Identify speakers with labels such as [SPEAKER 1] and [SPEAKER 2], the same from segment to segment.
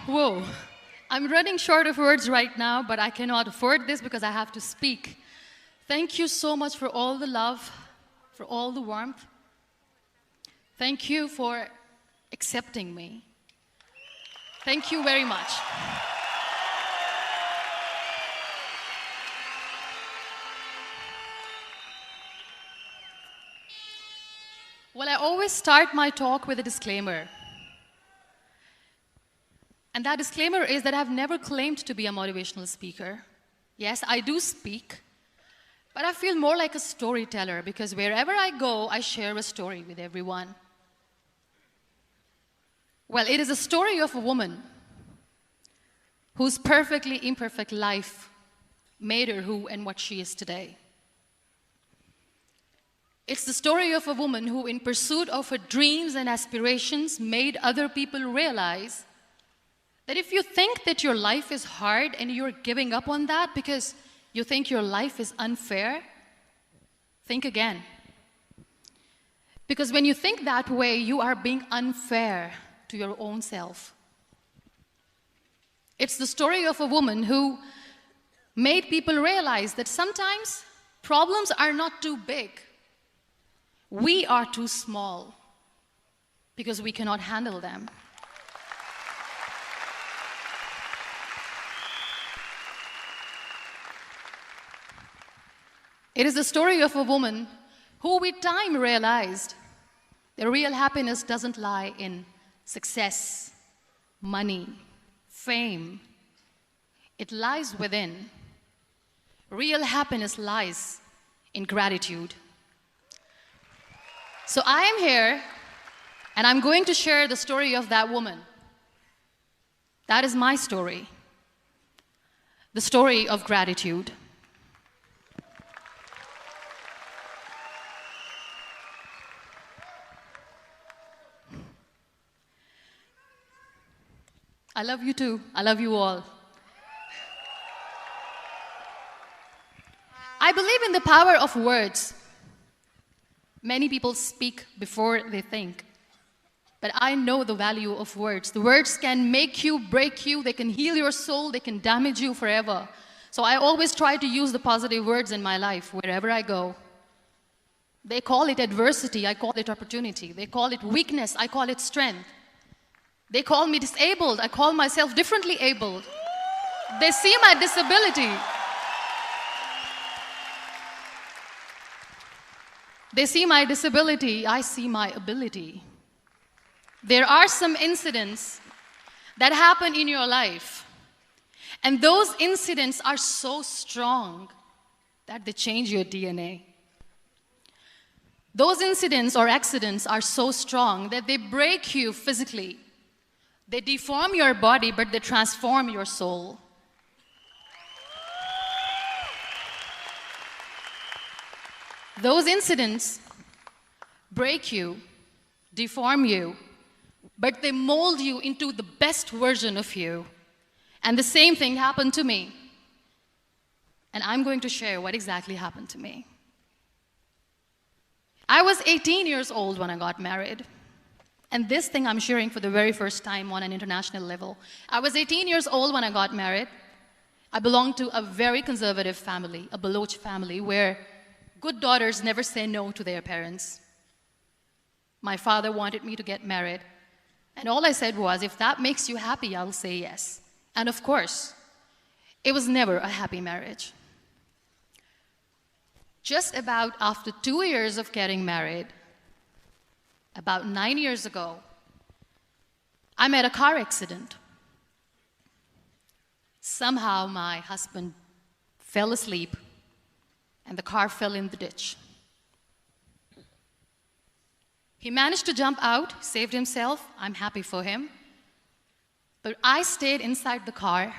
[SPEAKER 1] Whoa. I'm running short of words right now, but I cannot afford this because I have to speak. Thank you so much for all the love, for all the warmth. Thank you for accepting me. Thank you very much. Well, I always start my talk with a disclaimer. And that disclaimer is that I've never claimed to be a motivational speaker. Yes, I do speak, but I feel more like a storyteller because wherever I go, I share a story with everyone. Well, it is a story of a woman whose perfectly imperfect life made her who and what she is today. It's the story of a woman who, in pursuit of her dreams and aspirations, made other people realize that if you think that your life is hard and you're giving up on that because you think your life is unfair, think again. Because when you think that way, you are being unfair to your own self. It's the story of a woman who made people realize that sometimes problems are not too big. We are too small because we cannot handle them. It is the story of a woman who with time realized that real happiness doesn't lie in success, money, fame. It lies within. Real happiness lies in gratitude. So I am here, and I'm going to share the story of that woman. That is my story. The story of gratitude. I love you too. I love you all. I believe in the power of words. Many people speak before they think. But I know the value of words. The words can make you, break you, they can heal your soul, they can damage you forever. So I always try to use the positive words in my life wherever I go. They call it adversity, I call it opportunity. They call it weakness, I call it strength. They call me disabled, I call myself differently abled. They see my disability. They see my disability, I see my ability. There are some incidents that happen in your life, and those incidents are so strong that they change your DNA. Those incidents or accidents are so strong that they break you physically. They deform your body, but they transform your soul. Those incidents break you, deform you, but they mold you into the best version of you. And the same thing happened to me. And I'm going to share what exactly happened to me. I was 18 years old when I got married. And this thing I'm sharing for the very first time on an international level. I was 18 years old when I got married. I belonged to a very conservative family, a Baloch family, where good daughters never say no to their parents. My father wanted me to get married. And all I said was, if that makes you happy, I'll say yes. And of course, it was never a happy marriage. Just about after 2 years of getting married, about 9 years ago, I met a car accident. Somehow my husband fell asleep and the car fell in the ditch. He managed to jump out, saved himself. I'm happy for him. But I stayed inside the car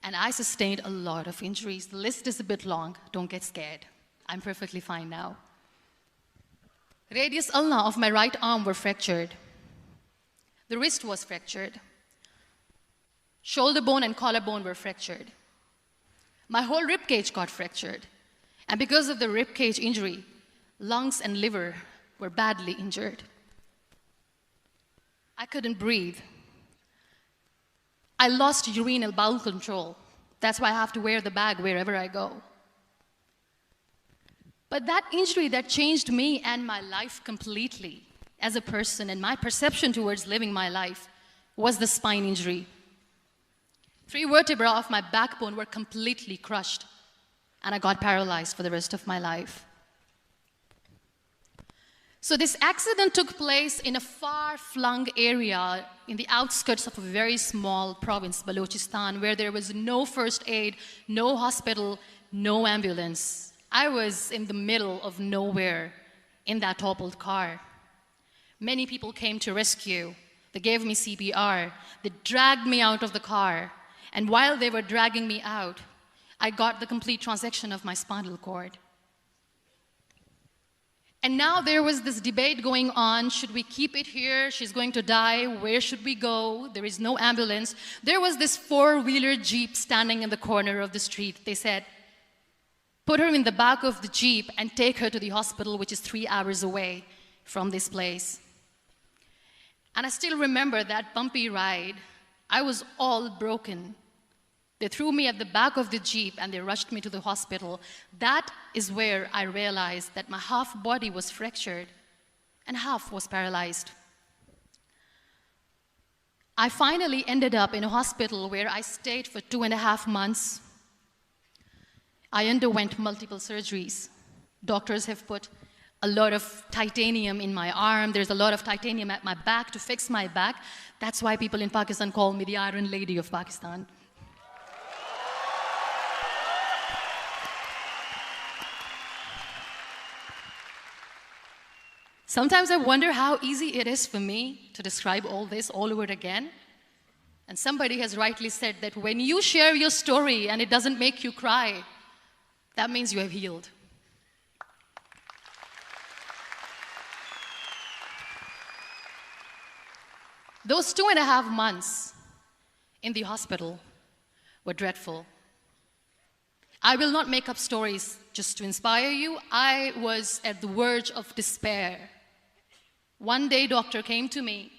[SPEAKER 1] and I sustained a lot of injuries. The list is a bit long. Don't get scared. I'm perfectly fine now. Radius ulna of my right arm were fractured. The wrist was fractured. Shoulder bone and collarbone were fractured. My whole rib cage got fractured. And because of the rib cage injury, lungs and liver were badly injured. I couldn't breathe. I lost urinary bowel control. That's why I have to wear the bag wherever I go. But that injury that changed me and my life completely as a person and my perception towards living my life was the spine injury. 3 vertebrae of my backbone were completely crushed, and I got paralyzed for the rest of my life. So this accident took place in a far-flung area in the outskirts of a very small province, Balochistan, where there was no first aid, no hospital, no ambulance. I was in the middle of nowhere in that toppled car. Many people came to rescue. They gave me CPR. They dragged me out of the car. And while they were dragging me out, I got the complete transection of my spinal cord. And now there was this debate going on. Should we keep it here? She's going to die. Where should we go? There is no ambulance. There was this 4-wheeler Jeep standing in the corner of the street. They said, put her in the back of the Jeep and take her to the hospital, which is 3 hours away from this place. And I still remember that bumpy ride. I was all broken. They threw me at the back of the Jeep and they rushed me to the hospital. That is where I realized that my half body was fractured and half was paralyzed. I finally ended up in a hospital where I stayed for 2.5 months. I underwent multiple surgeries. Doctors have put a lot of titanium in my arm. There's a lot of titanium at my back to fix my back. That's why people in Pakistan call me the Iron Lady of Pakistan. Sometimes I wonder how easy it is for me to describe all this all over again. And somebody has rightly said that when you share your story and it doesn't make you cry, that means you have healed. Those 2.5 months in the hospital were dreadful. I will not make up stories just to inspire you. I was at the verge of despair. One day, doctor came to me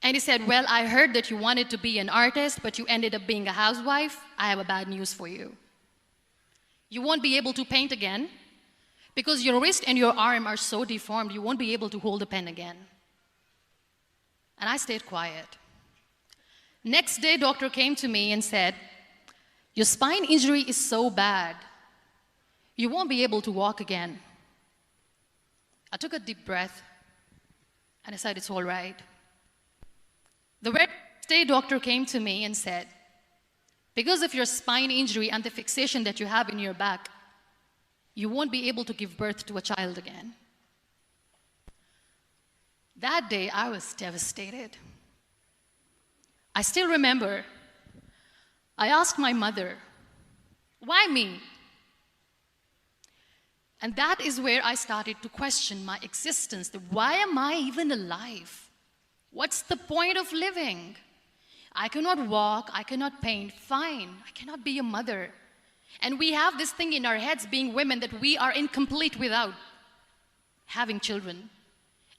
[SPEAKER 1] and he said, well, I heard that you wanted to be an artist, but you ended up being a housewife. I have a bad news for you. You won't be able to paint again because your wrist and your arm are so deformed, you won't be able to hold a pen again. And I stayed quiet. Next day, doctor came to me and said, your spine injury is so bad, you won't be able to walk again. I took a deep breath and I said, it's all right. The next day, doctor came to me and said, because of your spine injury and the fixation that you have in your back, you won't be able to give birth to a child again. That day, I was devastated. I still remember, I asked my mother, why me? And that is where I started to question my existence. Why am I even alive? What's the point of living? I cannot walk, I cannot paint, fine. I cannot be a mother. And we have this thing in our heads, being women, that we are incomplete without having children.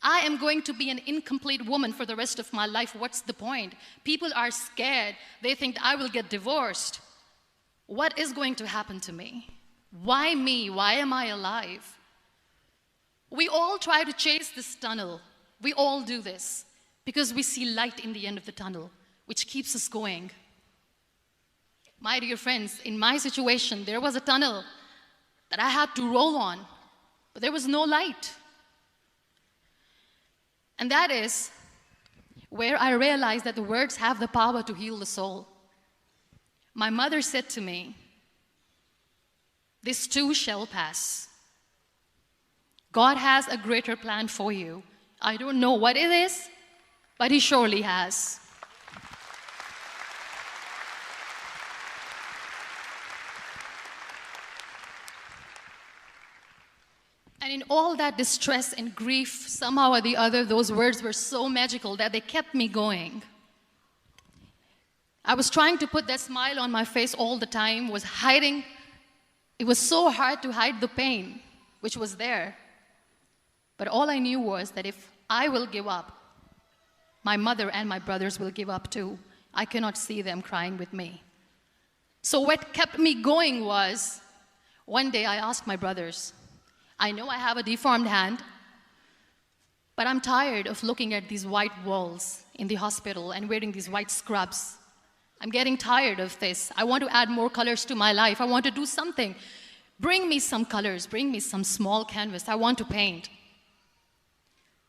[SPEAKER 1] I am going to be an incomplete woman for the rest of my life. What's the point? People are scared. They think I will get divorced. What is going to happen to me? Why me? Why am I alive? We all try to chase this tunnel. We all do this because we see light in the end of the tunnel, which keeps us going. My dear friends, in my situation, there was a tunnel that I had to roll on, but there was no light. And that is where I realized that the words have the power to heal the soul. My mother said to me, this too shall pass. God has a greater plan for you. I don't know what it is, but He surely has. And in all that distress and grief, somehow or the other, those words were so magical that they kept me going. I was trying to put that smile on my face all the time, was hiding. It was so hard to hide the pain, which was there. But all I knew was that if I will give up, my mother and my brothers will give up too. I cannot see them crying with me. So what kept me going was, one day I asked my brothers, I know I have a deformed hand, but I'm tired of looking at these white walls in the hospital and wearing these white scrubs. I'm getting tired of this. I want to add more colors to my life. I want to do something. Bring me some colors. Bring me some small canvas. I want to paint.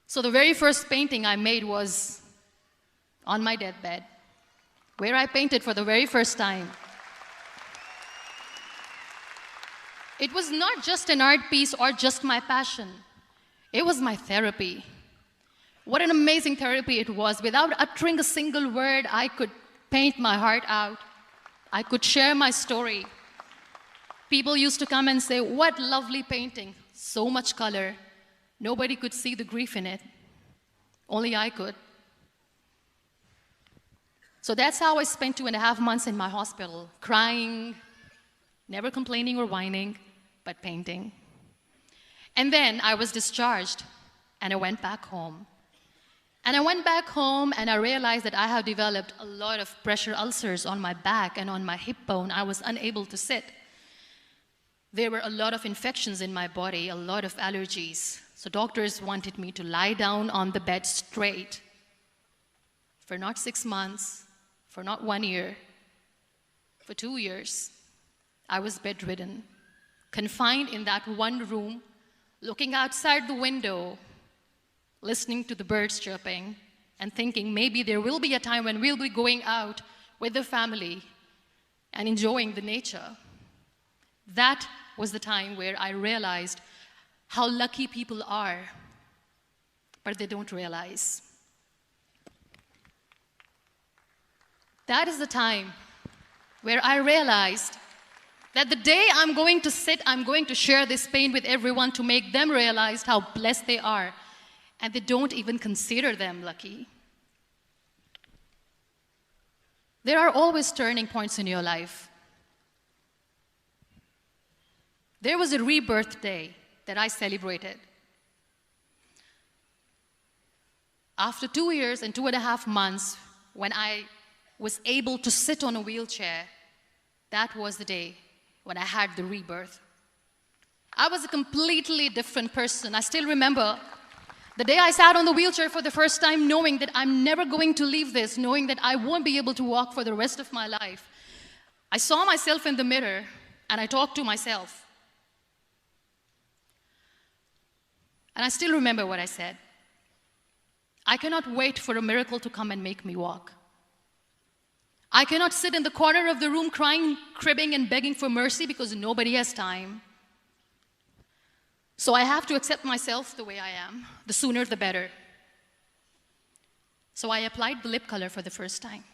[SPEAKER 1] So the very first painting I made was on my deathbed, where I painted for the very first time. It was not just an art piece or just my passion. It was my therapy. What an amazing therapy it was. Without uttering a single word, I could paint my heart out. I could share my story. People used to come and say, what lovely painting, so much color. Nobody could see the grief in it. Only I could. So that's how I spent 2.5 months in my hospital, crying, never complaining or whining, but painting. And then I was discharged, and I went back home. And I went back home, and I realized that I have developed a lot of pressure ulcers on my back and on my hip bone. I was unable to sit. There were a lot of infections in my body, a lot of allergies. So doctors wanted me to lie down on the bed straight for not 6 months, for not 1 year, for 2 years. I was bedridden, confined in that one room, looking outside the window, listening to the birds chirping, and thinking maybe there will be a time when we'll be going out with the family and enjoying the nature. That was the time where I realized how lucky people are, but they don't realize. That is the time where I realized that the day I'm going to sit, I'm going to share this pain with everyone to make them realize how blessed they are, and they don't even consider them lucky. There are always turning points in your life. There was a rebirth day that I celebrated. After 2 years and 2.5 months, when I was able to sit on a wheelchair, that was the day when I had the rebirth. I was a completely different person. I still remember the day I sat on the wheelchair for the first time, knowing that I'm never going to leave this, knowing that I won't be able to walk for the rest of my life. I saw myself in the mirror, and I talked to myself. And I still remember what I said. I cannot wait for a miracle to come and make me walk. I cannot sit in the corner of the room crying, cribbing, and begging for mercy because nobody has time. So I have to accept myself the way I am. The sooner, the better. So I applied the lip color for the first time.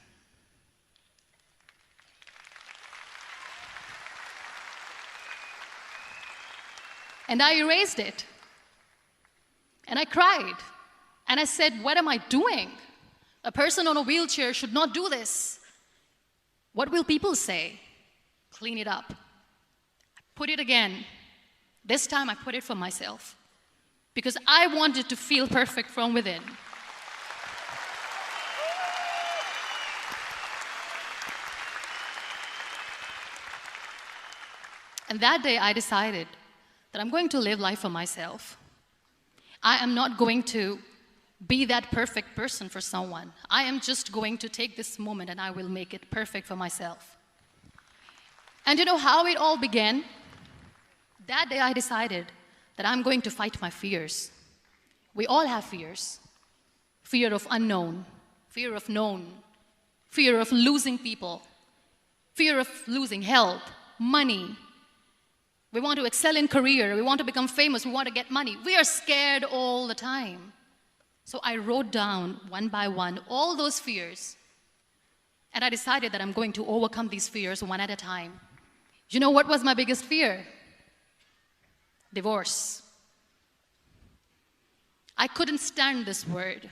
[SPEAKER 1] And I erased it. And I cried. And I said, what am I doing? A person on a wheelchair should not do this. What will people say? Clean it up. Put it again. This time I put it for myself because I wanted to feel perfect from within. And that day I decided that I'm going to live life for myself. I am not going to be that perfect person for someone. I am just going to take this moment and I will make it perfect for myself. And you know how it all began? That day I decided that I'm going to fight my fears. We all have fears. Fear of unknown, fear of known, fear of losing people, fear of losing health, money. We want to excel in career, we want to become famous, we want to get money. We are scared all the time. So I wrote down one by one all those fears, and I decided that I'm going to overcome these fears one at a time. You know what was my biggest fear? Divorce. I couldn't stand this word.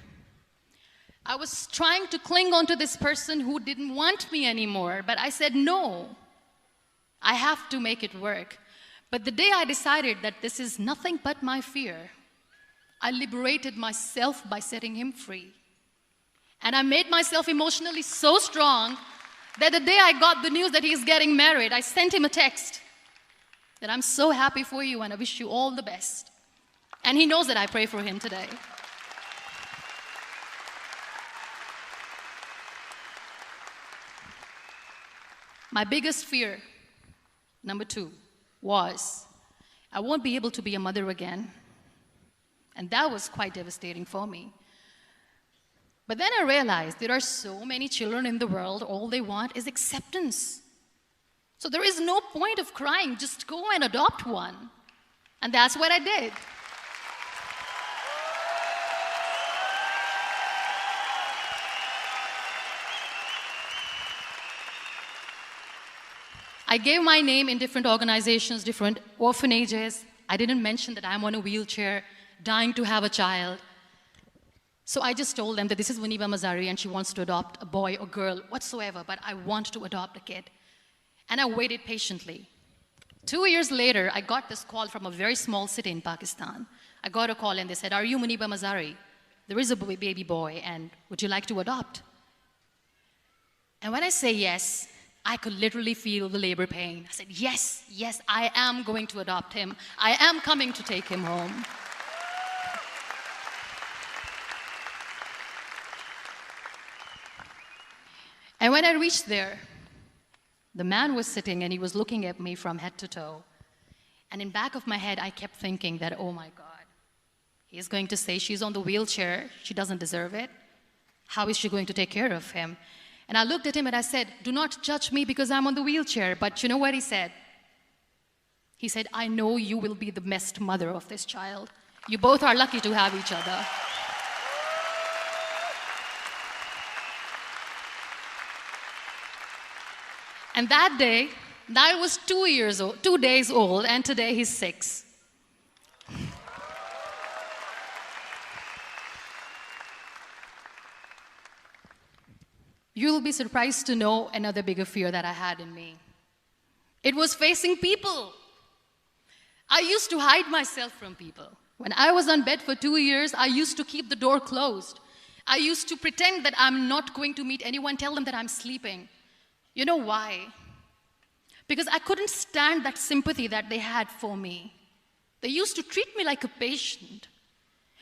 [SPEAKER 1] I was trying to cling on to this person who didn't want me anymore, but I said no. I have to make it work. But the day I decided that this is nothing but my fear, I liberated myself by setting him free. And I made myself emotionally so strong that the day I got the news that he's getting married, I sent him a text that I'm so happy for you and I wish you all the best. And he knows that I pray for him today. My biggest fear, number 2, was I won't be able to be a mother again. And that was quite devastating for me. But then I realized there are so many children in the world, all they want is acceptance. So there is no point of crying, just go and adopt one. And that's what I did. I gave my name in different organizations, different orphanages. I didn't mention that I'm on a wheelchair, dying to have a child. So I just told them that this is Muniba Mazari and she wants to adopt a boy or girl, whatsoever, but I want to adopt a kid. And I waited patiently. 2 years later, I got this call from a very small city in Pakistan. I got a call and they said, "Are you Muniba Mazari? There is a baby boy and would you like to adopt?" And when I say yes, I could literally feel the labor pain. I said, yes, yes, I am going to adopt him. I am coming to take him home. And when I reached there, the man was sitting and he was looking at me from head to toe. And in back of my head, I kept thinking that, oh my God, he's going to say she's on the wheelchair, she doesn't deserve it. How is she going to take care of him? And I looked at him and I said, do not judge me because I'm on the wheelchair. But you know what he said? He said, I know you will be the best mother of this child. You both are lucky to have each other. And that day, Niall was 2 days old, and today he's 6. You'll be surprised to know another bigger fear that I had in me. It was facing people. I used to hide myself from people. When I was on bed for 2 years, I used to keep the door closed. I used to pretend that I'm not going to meet anyone, tell them that I'm sleeping. You know why? Because I couldn't stand that sympathy that they had for me. They used to treat me like a patient.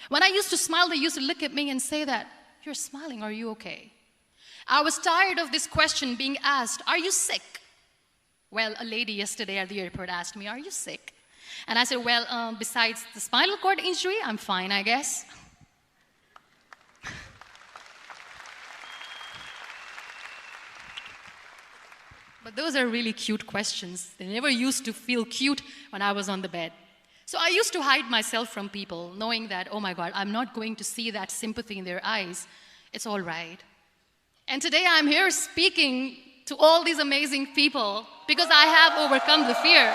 [SPEAKER 1] When I used to smile, they used to look at me and say that, you're smiling, are you okay? I was tired of this question being asked, are you sick? Well, a lady yesterday at the airport asked me, are you sick? And I said, well, besides the spinal cord injury, I'm fine, I guess. But those are really cute questions. They never used to feel cute when I was on the bed. So I used to hide myself from people, knowing that, oh my God, I'm not going to see that sympathy in their eyes. It's all right. And today I'm here speaking to all these amazing people because I have overcome the fear.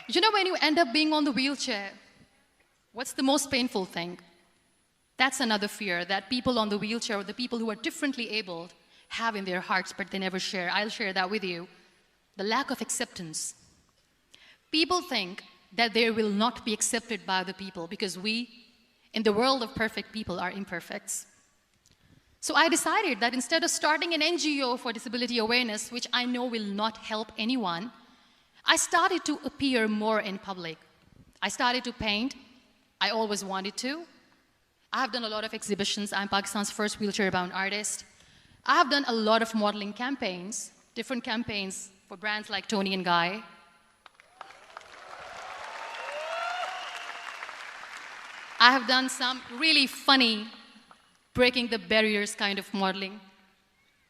[SPEAKER 1] You know, when you end up being on the wheelchair, what's the most painful thing? That's another fear that people on the wheelchair or the people who are differently abled have in their hearts, but they never share. I'll share that with you. The lack of acceptance. People think that they will not be accepted by the people because we, in the world of perfect people, are imperfects. So I decided that instead of starting an NGO for disability awareness, which I know will not help anyone, I started to appear more in public. I started to paint. I always wanted to. I have done a lot of exhibitions. I'm Pakistan's first wheelchair-bound artist. I have done a lot of modeling campaigns, different campaigns for brands like Tony and Guy. I have done some really funny, breaking the barriers kind of modeling.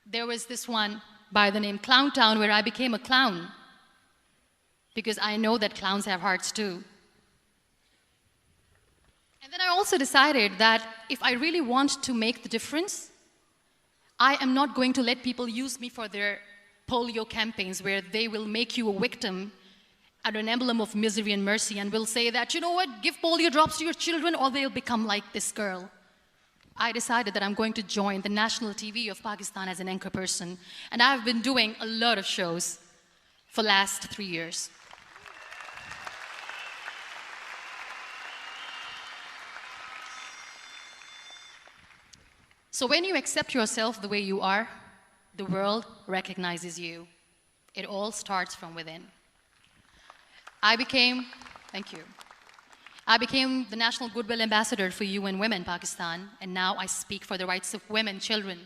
[SPEAKER 1] There was this one by the name Clown Town where I became a clown because I know that clowns have hearts too. And then I also decided that if I really want to make the difference, I am not going to let people use me for their polio campaigns where they will make you a victim and an emblem of misery and mercy and will say that, you know what, give polio drops to your children or they'll become like this girl. I decided that I'm going to join the national TV of Pakistan as an anchor person. And I've been doing a lot of shows for the last 3 years. So when you accept yourself the way you are, the world recognizes you. It all starts from within. Thank you. I became the National Goodwill Ambassador for UN Women Pakistan, and now I speak for the rights of women, children.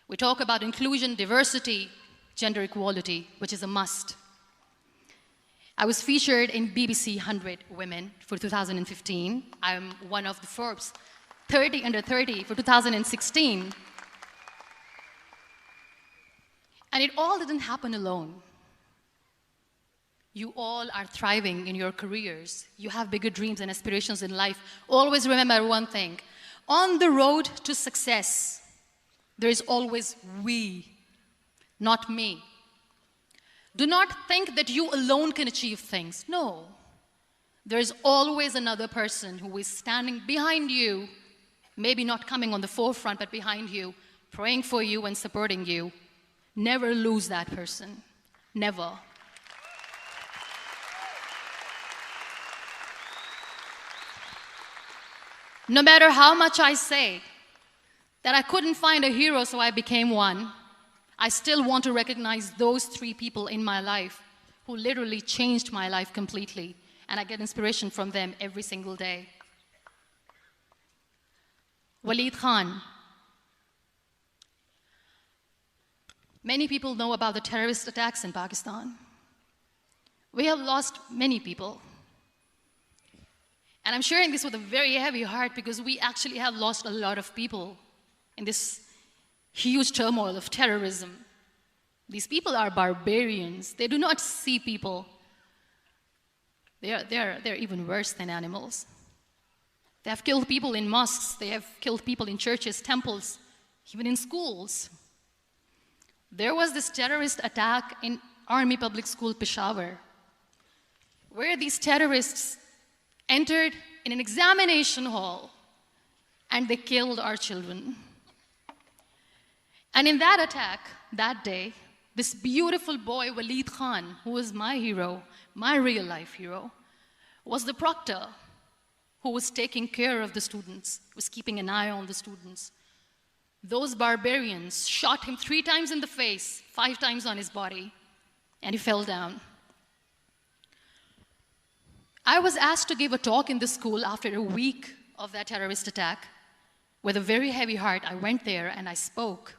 [SPEAKER 1] We talk about inclusion, diversity, gender equality, which is a must. I was featured in BBC 100 Women for 2015. I'm one of the Forbes 30 under 30 for 2016. And it all didn't happen alone. You all are thriving in your careers. You have bigger dreams and aspirations in life. Always remember one thing. On the road to success, there is always we, not me. Do not think that you alone can achieve things. No. There is always another person who is standing behind you, maybe not coming on the forefront, but behind you, praying for you and supporting you. Never lose that person. Never. No matter how much I say that I couldn't find a hero, so I became one, I still want to recognize those 3 people in my life who literally changed my life completely, and I get inspiration from them every single day. Waleed Khan. Many people know about the terrorist attacks in Pakistan. We have lost many people. And I'm sharing this with a very heavy heart because we actually have lost a lot of people in this huge turmoil of terrorism. These people are barbarians. They do not see people. They're even worse than animals. They have killed people in mosques. They have killed people in churches, temples, even in schools. There was this terrorist attack in Army Public School, Peshawar, where these terrorists entered in an examination hall and they killed our children. And in that attack, that day, this beautiful boy, Waleed Khan, who was my hero, my real life hero, was the proctor who was taking care of the students, was keeping an eye on the students. Those barbarians shot him 3 times in the face, 5 times on his body, and he fell down. I was asked to give a talk in the school after a week of that terrorist attack. With a very heavy heart, I went there and I spoke.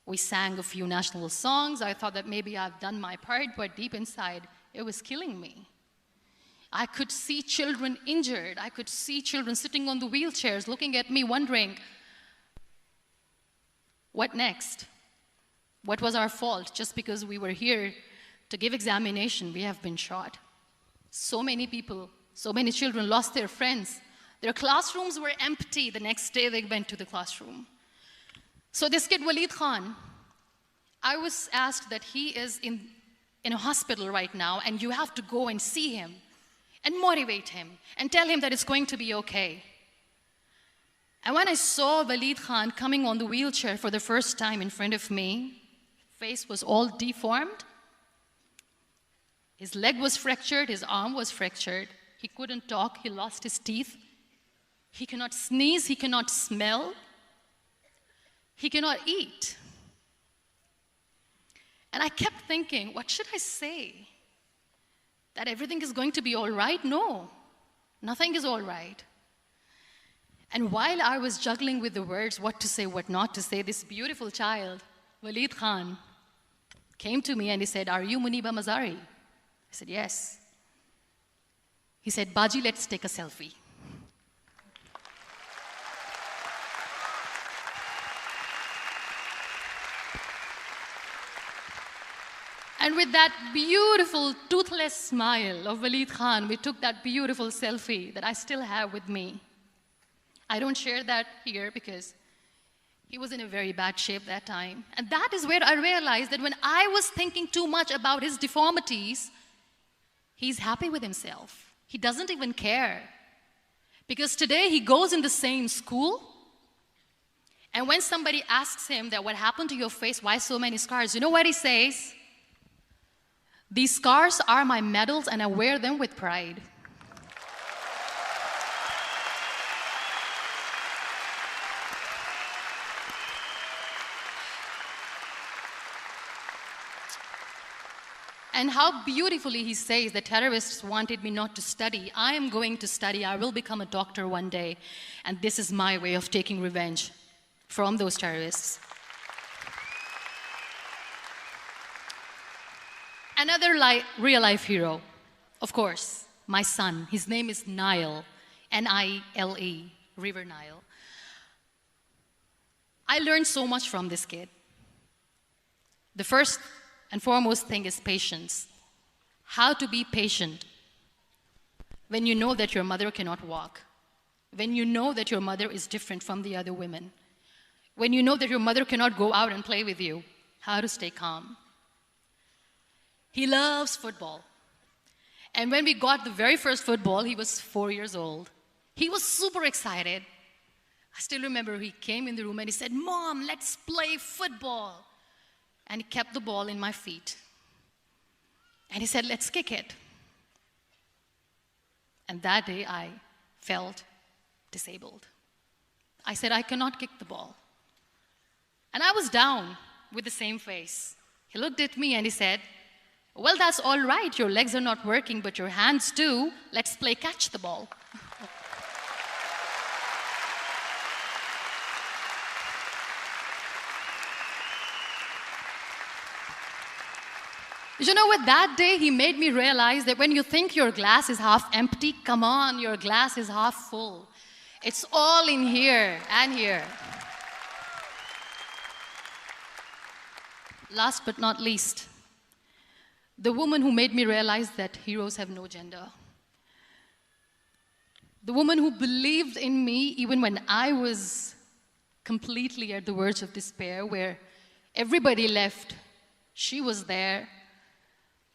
[SPEAKER 1] We sang a few national songs. I thought that maybe I've done my part, but deep inside, it was killing me. I could see children injured. I could see children sitting on the wheelchairs, looking at me, wondering, what next? What was our fault? Just because we were here to give examination, we have been shot. So many people, so many children lost their friends. Their classrooms were empty. The next day they went to the classroom. So this kid, Waleed Khan, I was asked that he is in a hospital right now, and you have to go and see him and motivate him and tell him that it's going to be okay. And when I saw Waleed Khan coming on the wheelchair for the first time in front of me, face was all deformed. His leg was fractured, his arm was fractured. He couldn't talk, he lost his teeth. He cannot sneeze, he cannot smell. He cannot eat. And I kept thinking, what should I say? That everything is going to be all right? No, nothing is all right. And while I was juggling with the words, what to say, what not to say, this beautiful child, Waleed Khan, came to me and he said, "Are you Muniba Mazari?" I said, "Yes." He said, "Baji, let's take a selfie." And with that beautiful, toothless smile of Waleed Khan, we took that beautiful selfie that I still have with me. I don't share that here because he was in a very bad shape that time. And that is where I realized that when I was thinking too much about his deformities, he's happy with himself. He doesn't even care. Because today he goes in the same school, and when somebody asks him that what happened to your face, why so many scars, you know what he says? "These scars are my medals and I wear them with pride." And how beautifully he says the terrorists wanted me not to study. I am going to study. I will become a doctor one day. And this is my way of taking revenge from those terrorists. Another real-life hero, of course, my son. His name is Nile, N-I-L-E, River Nile. I learned so much from this kid. The first and foremost thing is patience. How to be patient when you know that your mother cannot walk, when you know that your mother is different from the other women, when you know that your mother cannot go out and play with you, how to stay calm. He loves football. And when we got the very first football, he was 4 years old. He was super excited. I still remember he came in the room and he said, "Mom, let's play football." And he kept the ball in my feet. And he said, "Let's kick it." And that day I felt disabled. I said, "I cannot kick the ball." And I was down with the same face. He looked at me and he said, "Well, that's all right. Your legs are not working, but your hands do. Let's play catch the ball." You know what? That day he made me realize that when you think your glass is half empty, come on, your glass is half full. It's all in here and here. Last but not least, the woman who made me realize that heroes have no gender. The woman who believed in me even when I was completely at the verge of despair, where everybody left, she was there.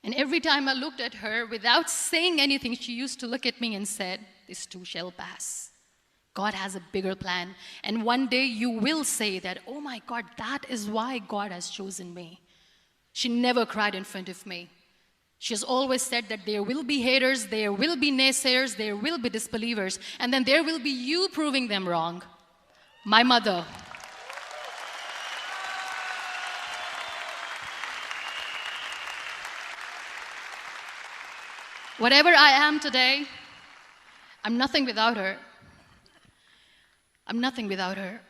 [SPEAKER 1] And every time I looked at her, without saying anything, she used to look at me and said, "This too shall pass. God has a bigger plan. And one day you will say that, oh my God, that is why God has chosen me." She never cried in front of me. She has always said that there will be haters, there will be naysayers, there will be disbelievers, and then there will be you proving them wrong. My mother. Whatever I am today, I'm nothing without her. I'm nothing without her.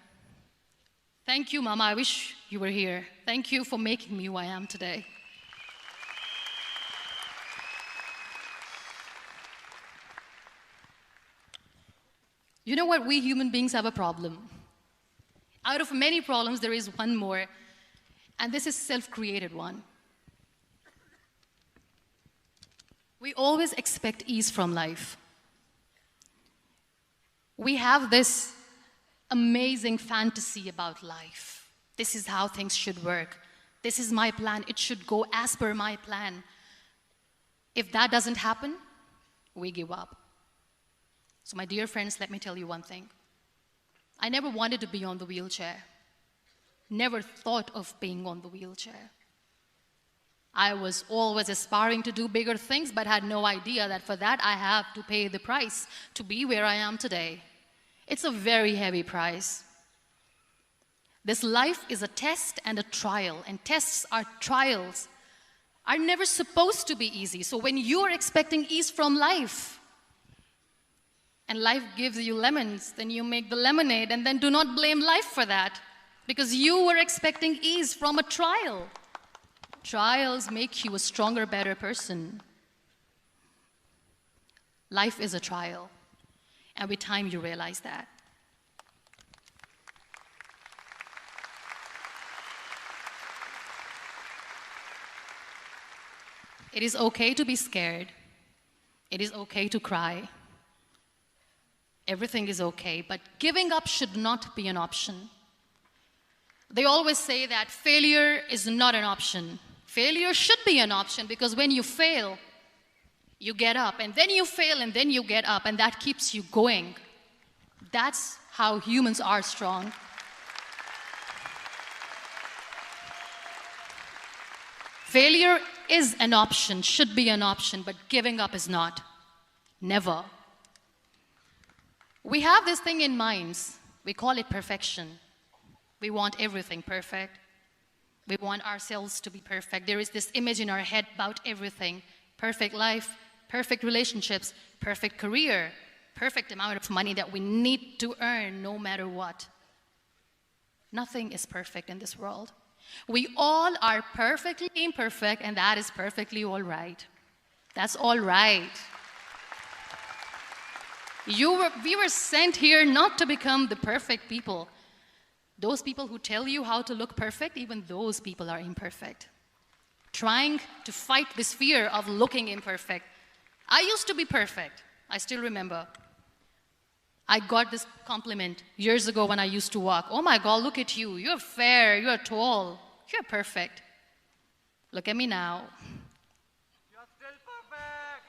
[SPEAKER 1] Thank you, Mama. I wish you were here. Thank you for making me who I am today. You know what? We human beings have a problem. Out of many problems, there is one more, and this is a self-created one. We always expect ease from life. We have this amazing fantasy about life. This is how things should work. This is my plan. It should go as per my plan. If that doesn't happen, we give up. So my dear friends, let me tell you one thing. I never wanted to be on the wheelchair. Never thought of being on the wheelchair. I was always aspiring to do bigger things, but had no idea that for that I have to pay the price to be where I am today. It's a very heavy price. This life is a test and a trial, and tests are trials are never supposed to be easy. So when you're expecting ease from life, and life gives you lemons, then you make the lemonade, and then do not blame life for that, because you were expecting ease from a trial. Trials make you a stronger, better person. Life is a trial, and with time you realize that. It is okay to be scared. It is okay to cry. Everything is okay, but giving up should not be an option. They always say that failure is not an option. Failure should be an option, because when you fail, you get up, and then you fail, and then you get up, and that keeps you going. That's how humans are strong. Failure is an option, should be an option, but giving up is not. Never. We have this thing in minds. We call it perfection. We want everything perfect. We want ourselves to be perfect. There is this image in our head about everything. Perfect life, perfect relationships, perfect career, perfect amount of money that we need to earn no matter what. Nothing is perfect in this world. We all are perfectly imperfect, and that is perfectly all right. That's all right. We were sent here not to become the perfect people. Those people who tell you how to look perfect, even those people are imperfect. Trying to fight this fear of looking imperfect. I used to be perfect. I still remember. I got this compliment years ago when I used to walk. Oh my God, look at you. You're fair, you're tall, you're perfect. Look at me now.
[SPEAKER 2] You're still perfect.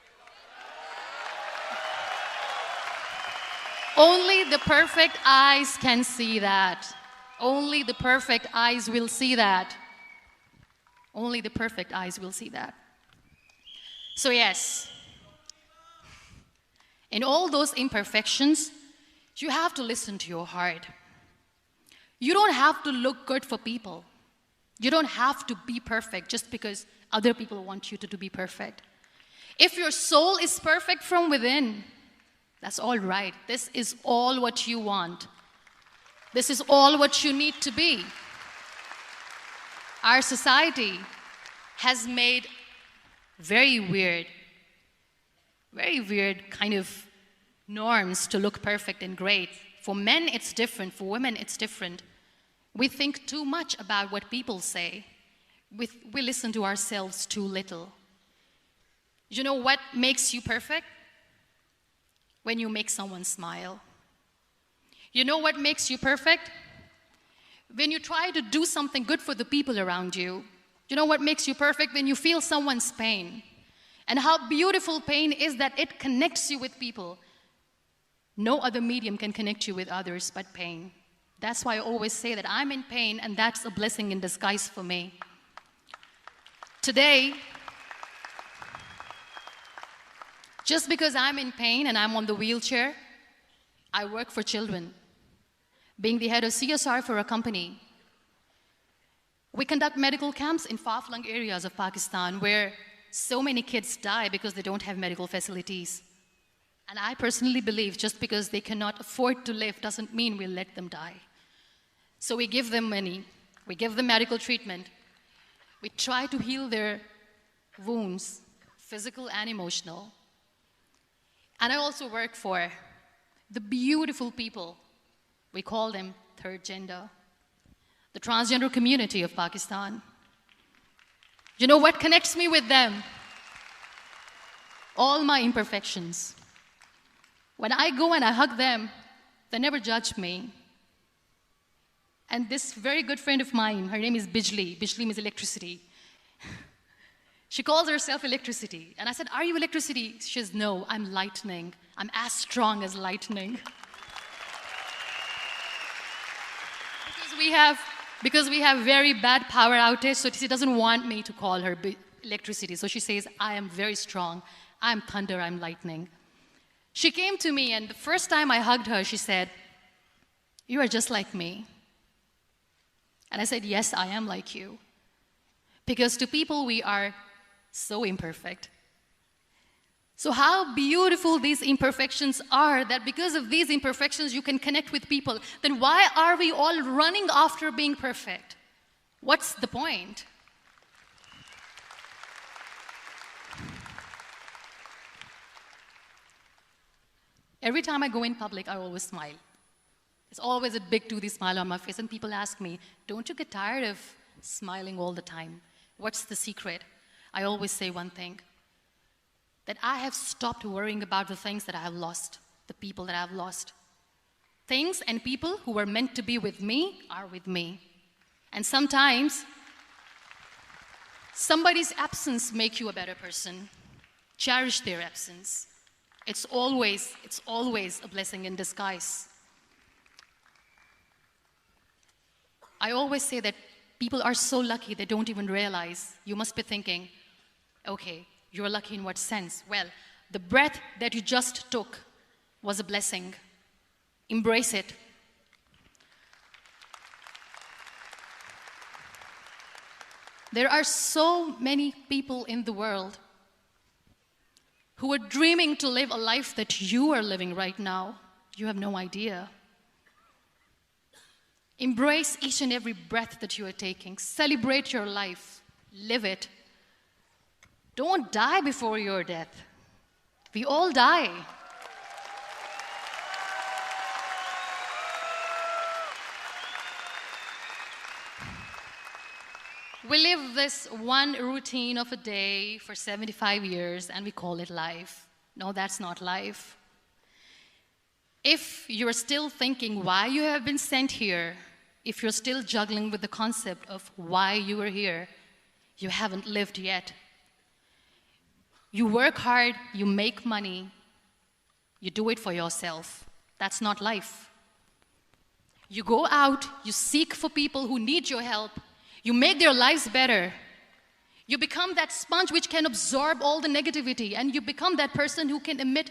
[SPEAKER 1] Only the perfect eyes can see that. Only the perfect eyes will see that. Only the perfect eyes will see that. So yes, in all those imperfections, you have to listen to your heart. You don't have to look good for people. You don't have to be perfect just because other people want you to be perfect. If your soul is perfect from within, that's all right. This is all what you want. This is all what you need to be. Our society has made very weird kind of norms to look perfect and great. For men, it's different. For women, it's different. We think too much about what people say. We listen to ourselves too little. You know what makes you perfect? When you make someone smile. You know what makes you perfect? When you try to do something good for the people around you. You know what makes you perfect? When you feel someone's pain. And how beautiful pain is that it connects you with people. No other medium can connect you with others but pain. That's why I always say that I'm in pain, and that's a blessing in disguise for me. Today, just because I'm in pain and I'm on the wheelchair, I work for children. Being the head of CSR for a company, we conduct medical camps in far-flung areas of Pakistan where so many kids die because they don't have medical facilities. And I personally believe just because they cannot afford to live doesn't mean we'll let them die. So we give them money, we give them medical treatment, we try to heal their wounds, physical and emotional. And I also work for the beautiful people. We call them third gender, the transgender community of Pakistan. You know what connects me with them? All my imperfections. When I go and I hug them, they never judge me. And this very good friend of mine, her name is Bijli. Bijli means electricity. She calls herself electricity. And I said, are you electricity? She says, no, I'm lightning. I'm as strong as lightning. Because we have very bad power outage, so she doesn't want me to call her electricity. So she says, I am very strong. I'm thunder, I'm lightning. She came to me, and the first time I hugged her, she said, you are just like me. And I said, yes, I am like you. Because to people, we are so imperfect. So how beautiful these imperfections are, that because of these imperfections you can connect with people. Then why are we all running after being perfect? What's the point? Every time I go in public, I always smile. There's always a big toothy smile on my face, and people ask me, don't you get tired of smiling all the time? What's the secret? I always say one thing, that I have stopped worrying about the things that I have lost, the people that I have lost. Things and people who were meant to be with me are with me. And sometimes, somebody's absence makes you a better person. Cherish their absence. It's always a blessing in disguise. I always say that people are so lucky they don't even realize. You must be thinking, okay, you're lucky in what sense? Well, the breath that you just took was a blessing. Embrace it. There are so many people in the world who are dreaming to live a life that you are living right now. You have no idea. Embrace each and every breath that you are taking. Celebrate your life. Live it. Don't die before your death. We all die. We live this one routine of a day for 75 years and we call it life. No, that's not life. If you're still thinking why you have been sent here, if you're still juggling with the concept of why you are here, you haven't lived yet. You work hard, you make money, you do it for yourself. That's not life. You go out, you seek for people who need your help, you make their lives better. You become that sponge which can absorb all the negativity, and you become that person who can emit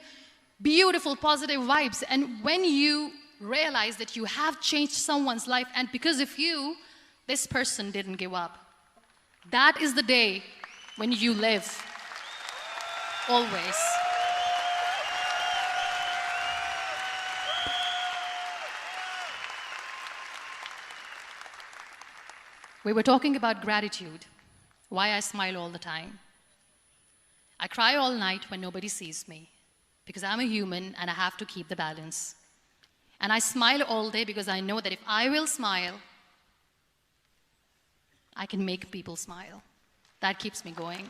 [SPEAKER 1] beautiful, positive vibes. And when you realize that you have changed someone's life, and because of you, this person didn't give up, that is the day when you live. Always. We were talking about gratitude, why I smile all the time. I cry all night when nobody sees me, because I'm a human and I have to keep the balance. And I smile all day because I know that if I will smile, I can make people smile. That keeps me going.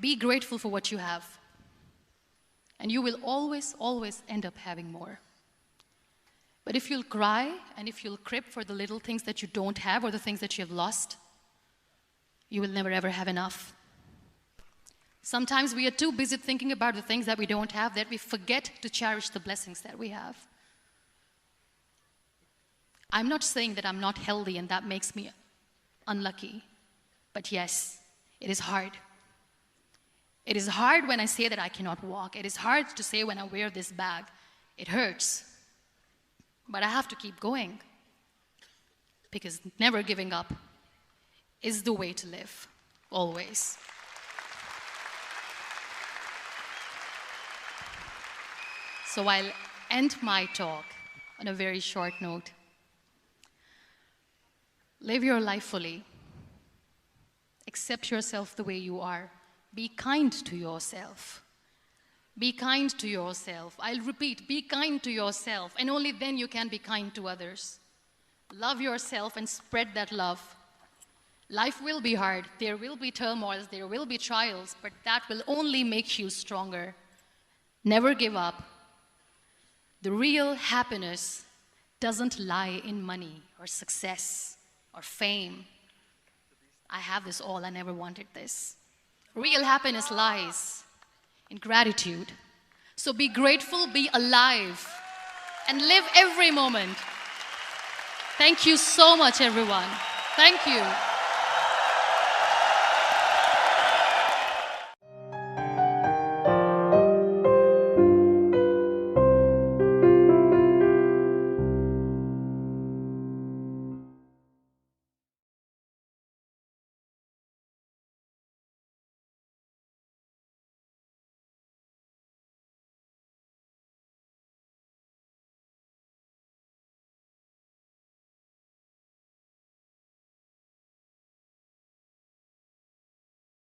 [SPEAKER 1] Be grateful for what you have, and you will always, always end up having more. But if you'll cry and if you'll crib for the little things that you don't have or the things that you have lost, you will never ever have enough. Sometimes we are too busy thinking about the things that we don't have that we forget to cherish the blessings that we have. I'm not saying that I'm not healthy and that makes me unlucky, but yes, it is hard. It is hard when I say that I cannot walk. It is hard to say when I wear this bag. It hurts. But I have to keep going, because never giving up is the way to live, always. So I'll end my talk on a very short note. Live your life fully. Accept yourself the way you are. Be kind to yourself. Be kind to yourself. I'll repeat, be kind to yourself, and only then you can be kind to others. Love yourself and spread that love. Life will be hard. There will be turmoils, there will be trials, but that will only make you stronger. Never give up. The real happiness doesn't lie in money or success or fame. I have this all, I never wanted this. Real happiness lies in gratitude. So be grateful, be alive, and live every moment. Thank you so much, everyone. Thank you.